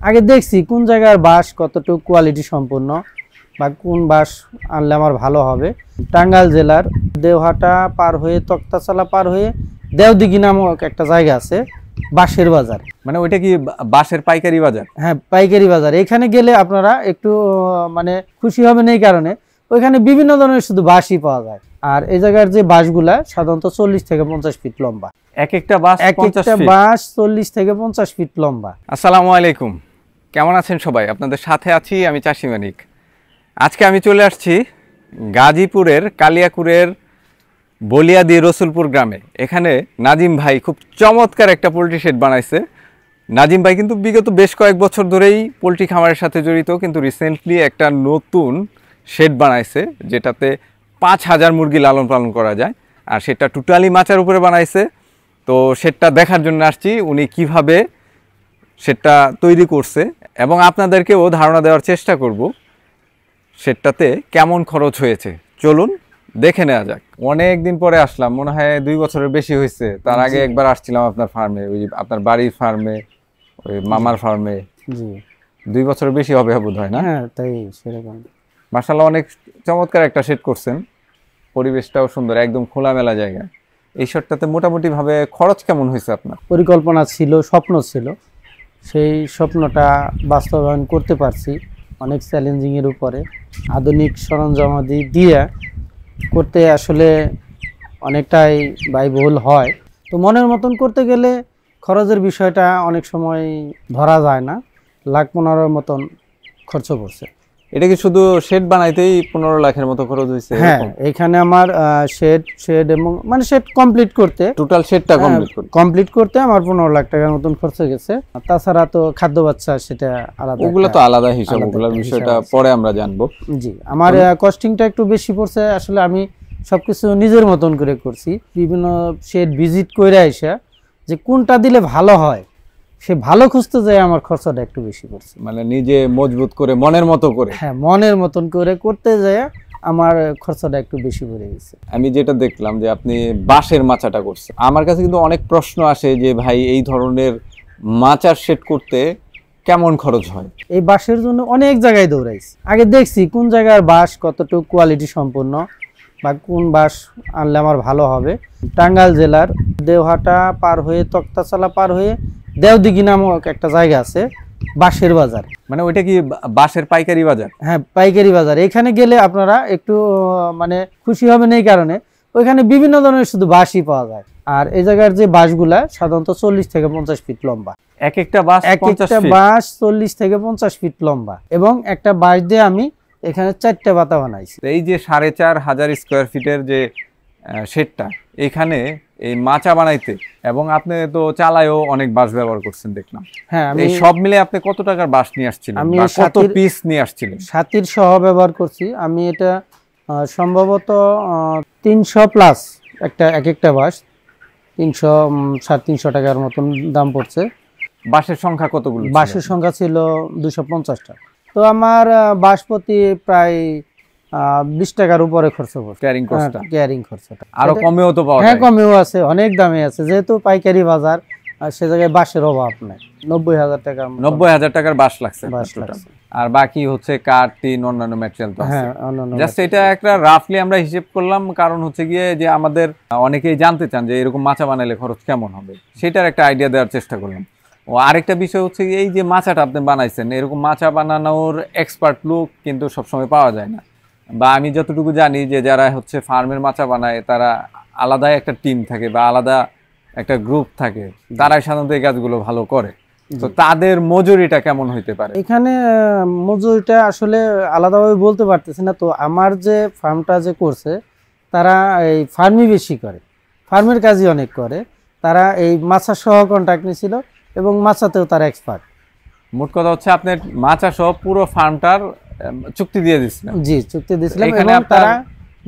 আগে দেখছি কোন জায়গার বাঁশ কতটুকু কোয়ালিটি সম্পন্ন বা কোন বাঁশ আনলে আমার ভালো হবে। টাঙ্গাইল জেলার দেওহাটা পার হয়ে তক্তাচালা পার হয়ে দেওদিঘি নামক একটা জায়গা আছে, বাঁশের বাজার। মানে ওইটা কি বাঁশের পাইকারি বাজার? হ্যাঁ, পাইকারি বাজার। এখানে গেলে আপনারা একটু মানে খুশি হবেন এই কারণে, ওইখানে বিভিন্ন ধরনের শুধু বাঁশই পাওয়া যায়। আর এই জায়গার যে বাঁশগুলা সাধারণত 40 থেকে 50 ফিট লম্বা। এক একটা বাঁশ 50 ফিট? বাঁশ 40 থেকে 50 ফিট লম্বা। আসসালামু আলাইকুম, কেমন আছেন সবাই? আপনাদের সাথে আছি আমি চাষি মানিক। আজকে আমি চলে আসছি গাজীপুরের কালিয়াকুরের বলিয়াদি রসুলপুর গ্রামে। এখানে নাজিম ভাই খুব চমৎকার একটা পোলট্রি শেড বানাইছে। নাজিম ভাই কিন্তু বিগত বেশ কয়েক বছর ধরেই পোলট্রি খামারের সাথে জড়িত, কিন্তু রিসেন্টলি একটা নতুন শেড বানাইছে যেটাতে 5000 মুরগি লালন পালন করা যায়, আর সেটা টোটালি মাচার উপরে বানাইছে। তো শেডটা দেখার জন্য আসছি উনি কিভাবে শেডটা তৈরি করছে, এবং আপনাদেরকেও ধারণা দেওয়ার চেষ্টা করব শেডটাতে কেমন খরচ হয়েছে। চলুন দেখে নেওয়া যাক। অনেক দিন পরে আসলাম, মনে হয় 2 বছরের বেশি হয়েছে। তার আগে একবার আসছিলাম আপনার ফার্মে, ওই আপনার বাড়ির ফার্মে, ওই মামার ফার্মে। জি, 2 বছরের বেশি হবে বোধ হয় না? হ্যাঁ, তাই সেরকম। মাশাআল্লাহ, অনেক চমৎকার একটা শেড করছেন, পরিবেশটাও সুন্দর, একদম খোলামেলা জায়গা। এই শেডটাতে মোটামুটি ভাবে খরচ কেমন হয়েছে আপনার? পরিকল্পনা ছিল, স্বপ্ন ছিল, সেই স্বপ্নটা বাস্তবায়ন করতে পারছি অনেক চ্যালেঞ্জিংয়ের উপরে। আধুনিক সরঞ্জামাদি দিয়ে করতে আসলে অনেকটাই ব্যয়বহুল হয়। তো মনের মতন করতে গেলে খরচের বিষয়টা অনেক সময় ধরা যায় না, 1,15,000 মতন খরচ পড়ছে। এটা কি শুধু শেড বানাইতেই 15 লাখের মতো খরচ হয়েছে? হ্যাঁ, এখানে আমার শেড এবং মানে শেড কমপ্লিট করতে, টোটাল শেডটা কমপ্লিট করতে আমার 15 লাখ টাকার মতন খরচ গেছে। তাছাড়া তো খাদ্য বাচ্চা সেটা আলাদা, ওগুলো তো আলাদা হিসাব, ওগুলোর বিষয়টা পরে আমরা জানবো। জি, আমার কস্টিংটা একটু বেশি পড়ছে। আসলে আমি সবকিছু নিজের মতন করে করছি, বিভিন্ন শেড ভিজিট করে আইসা যে কোনটা দিলে ভালো হয় সে ভালো খুঁজতে যায়, আমার খরচটা একটু বেশি পড়ছে। মানে নিজে মজবুত করে মনের মতো করে, হ্যাঁ, মনের মতন করে করতে যায় আমার খরচটা একটু বেশি পড়ে গেছে। আমি যেটা দেখলাম যে আপনি বাঁশের মাচাটা করছেন, আমার কাছে কিন্তু অনেক প্রশ্ন আসে যে ভাই এই ধরনের মাচার শেড করতে কেমন খরচ হয়? এই বাঁশের জন্য অনেক জায়গায় দৌড়াইছি। আগে দেখছি কোন জায়গার বাঁশ কতটুকু কোয়ালিটি সম্পন্ন বা কোন বাঁশ আনলে আমার ভালো হবে। টাঙ্গাইল জেলার দেওহাটা পার হয়ে তক্তাচালা পার হয়ে দেওদিঘি নামক একটা জায়গা আছে, বাঁশের বাজার। মানে ওইটা কি বাঁশের পাইকারি বাজার? হ্যাঁ, পাইকারি বাজার। এখানে গেলে আপনারা একটু মানে খুশি হবেন এই কারণে, ওইখানে বিভিন্ন ধরনের শুধু বাঁশই পাওয়া যায়। আর এই জায়গার যে বাঁশগুলা সাধারণত 40 থেকে 50 ফিট লম্বা। এক একটা বাঁশ 40 থেকে 50 ফিট লম্বা, এবং একটা বাঁশ দিয়ে আমি এখানে 4টা বাতা বানাইছি। এই যে 4500 স্কোয়ার ফিটের যে শেডটা, এখানে এই মাচা বানাইতে, এবং আপনি তো চালায়ও অনেক বাঁশ ব্যবহার করছেন দেখলাম। হ্যাঁ, আমি সব মিলে আপনি কত টাকার বাঁশ নিয়ে আসছিলেন? আমি কত পিস নিয়ে আসছিলেন? সাতির সহ ব্যবহার করছি আমি। এটা সম্ভবত 300 প্লাস এক একটা বাঁশ 300 350 টাকার মতন দাম পড়ছে। বাঁশের সংখ্যা কতগুলো? বাঁশের সংখ্যা ছিল 250টা। তো আমার বাঁশ প্রতি প্রায় 20 টাকার উপরে খরচ পড়ছে, ক্যারিং খরচটা। আরো কমেও তো পাওয়া যায়? হ্যাঁ, কমেও আছে, অনেক দামে আছে, যেহেতু পাইকারি বাজার। আর সে জায়গায় বাঁশের অভাব নাই। 90,000 টাকার 90,000 টাকার বাঁশ লাগছে। আর বাকি হচ্ছে কাঠ, টিন, অন্যান্য ম্যাটেরিয়াল তো আছে। হ্যাঁ, অন্যান্য জাস্ট এটা একটা রাফলি আমরা হিসেব করলাম, কারণ হচ্ছে গিয়ে যে আমাদের অনেকেই জানতে চান যে এরকম মাচা বানাইলে খরচ কেমন হবে, সেটার একটা আইডিয়া দেওয়ার চেষ্টা করলাম। ও আরেকটা বিষয় হচ্ছে এই যে মাচাটা আপনি বানাইছেন, এরকম মাচা বানানোর এক্সপার্ট লোক কিন্তু সবসময় পাওয়া যায় না। বা আমি যতটুকু জানি যে যারা হচ্ছে ফার্মের মাচা বানায় তারা আলাদা একটা টিম থাকে বা আলাদা একটা গ্রুপ থাকে, তারাই সাধারণত এই কাজগুলো ভালো করে। তো তাদের মজুরিটা কেমন হইতে পারে? এখানে মজুরিটা আসলে আলাদাভাবে বলতে পারতেছি না। তো আমার যে ফার্মটা যে করছে তারা এই ফার্মই বেশি করে, ফার্মের কাজই অনেক করে। তারা এই মাছা সহ কন্ট্রাক্ট নিয়েছিল এবং মাছাতেও তারা এক্সপার্ট। মোট কথা হচ্ছে আপনার মাচা সহ পুরো ফার্মটার চুক্তি দিয়ে দিয়েছিলেন? জি, চুক্তি দিয়েছিলাম। এবং তারা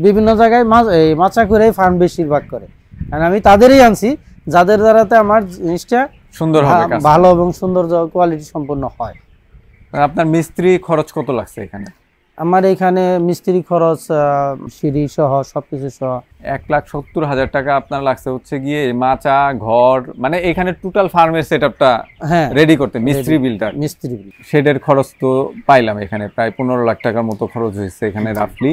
বিভিন্ন জায়গায় এই মাচা করে ফার্ম বেশিরভাগ করে, কারণ আমি তাদেরই আনছি যাদের দ্বারাতে আমার জিনিসটা সুন্দর হবে, ভালো এবং সুন্দর কোয়ালিটি সম্পন্ন হয়। আপনার মিস্ত্রি খরচ কত লাগছে এখানে? আমার এখানে মিস্ত্রি খরচ, সিঁড়ি সহ সবকিছু সহ 1,70,000 টাকা আপনার লাগছে হচ্ছে গিয়ে মাচা ঘর, মানে এখানে টোটাল ফার্মের সেটআপটা হ্যাঁ রেডি করতে, মিস্ত্রি বিলটা। মিস্ত্রি। শেডের খরচ তো পাইলাম, এখানে প্রায় 15 লাখ টাকার মতো খরচ হয়েছে এখানে রাফলি।